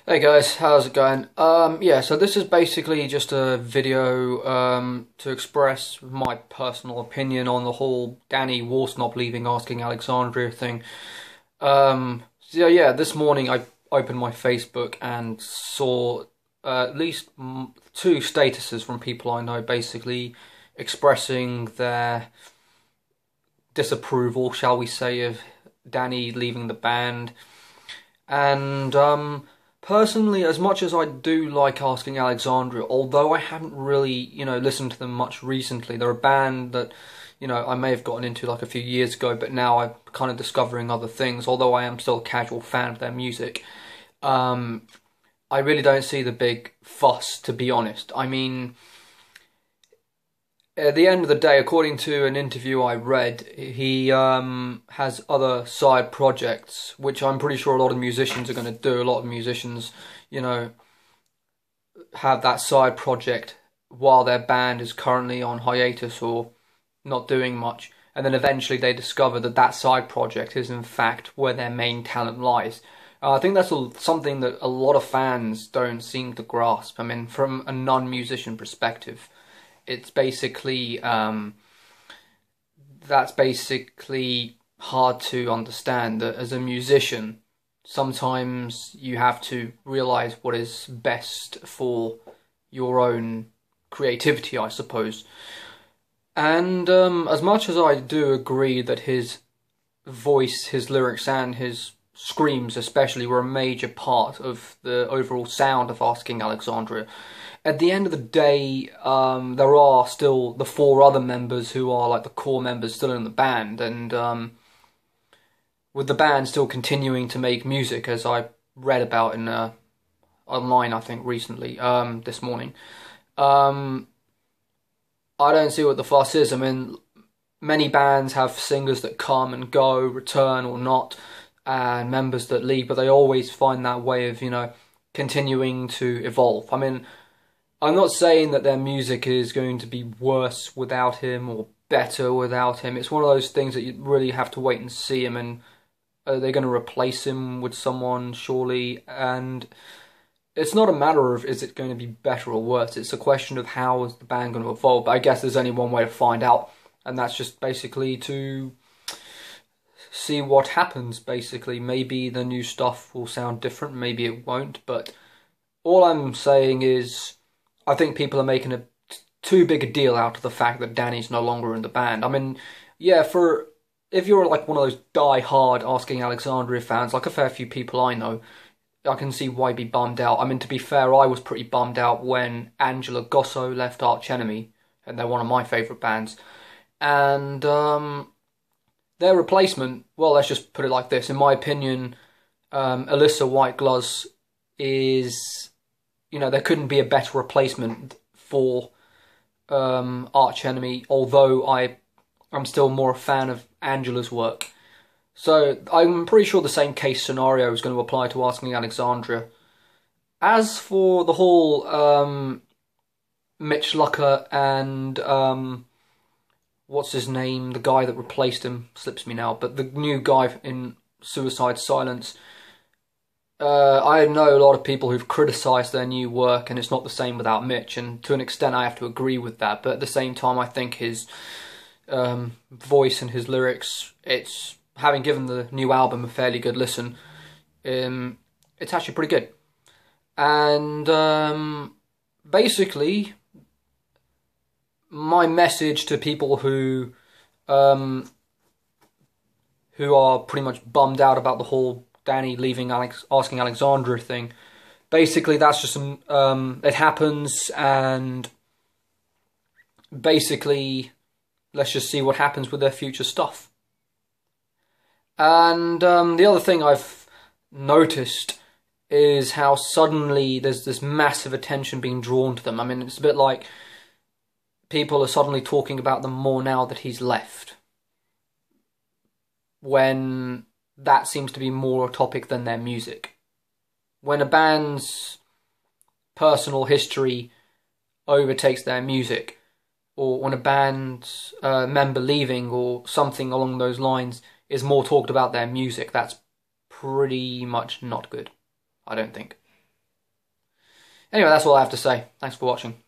Hey guys, how's it going? Yeah, so this is basically just a video to express my personal opinion on the whole Danny Worsnop leaving Asking Alexandria thing. So yeah, this morning I opened my Facebook and saw at least two statuses from people I know basically expressing their disapproval, shall we say, of Danny leaving the band. And personally, as much as I do like Asking Alexandria, although I haven't really, listened to them much recently, they're a band that, I may have gotten into like a few years ago, but now I'm kind of discovering other things, although I am still a casual fan of their music. I really don't see the big fuss, to be honest. I mean, at the end of the day, according to an interview I read, he has other side projects, which I'm pretty sure a lot of musicians are going to do. A lot of musicians, you know, have that side project while their band is currently on hiatus or not doing much. And then eventually they discover that that side project is in fact where their main talent lies. I think that's something that a lot of fans don't seem to grasp. I mean, from a non-musician perspective, it's basically that's basically hard to understand that as a musician sometimes you have to realize what is best for your own creativity, I suppose. And as much as I do agree that his voice, his lyrics and his screams especially were a major part of the overall sound of Asking Alexandria, at the end of the day, there are still the four other members who are like the core members still in the band, and with the band still continuing to make music, as I read about in online, I think recently, this morning. I don't see what the fuss is. I mean, many bands have singers that come and go, return or not, and members that leave, but they always find that way of, continuing to evolve. I mean, I'm not saying that their music is going to be worse without him or better without him. It's one of those things that you really have to wait and see him, and are they going to replace him with someone, surely? And it's not a matter of is it going to be better or worse. It's a question of how is the band going to evolve. But I guess there's only one way to find out, and that's just basically to see what happens, basically. Maybe the new stuff will sound different, maybe it won't, but all I'm saying is I think people are making too big a deal out of the fact that Danny's no longer in the band. I mean, yeah, if you're like one of those die-hard Asking Alexandria fans, like a fair few people I know, I can see why you'd be bummed out. I mean, to be fair, I was pretty bummed out when Angela Gossow left Arch Enemy, and they're one of my favourite bands. And their replacement, well, let's just put it like this. In my opinion, Alyssa White-Gloss is, there couldn't be a better replacement for Arch Enemy, although I'm still more a fan of Angela's work. So I'm pretty sure the same case scenario is going to apply to Asking Alexandria. As for the whole Mitch Lucker and what's his name, the guy that replaced him, slips me now, but the new guy in Suicide Silence, I know a lot of people who've criticised their new work, and it's not the same without Mitch, and to an extent I have to agree with that, but at the same time I think his voice and his lyrics, it's, having given the new album a fairly good listen, it's actually pretty good. And basically, my message to people who are pretty much bummed out about the whole Danny leaving Asking Alexandria thing, basically that's just it happens, and basically let's just see what happens with their future stuff. And the other thing I've noticed is how suddenly there's this massive attention being drawn to them. I mean, it's a bit like people are suddenly talking about them more now that he's left, when that seems to be more a topic than their music. When a band's personal history overtakes their music, or when a band's member leaving or something along those lines is more talked about their music, that's pretty much not good, I don't think. Anyway, that's all I have to say. Thanks for watching.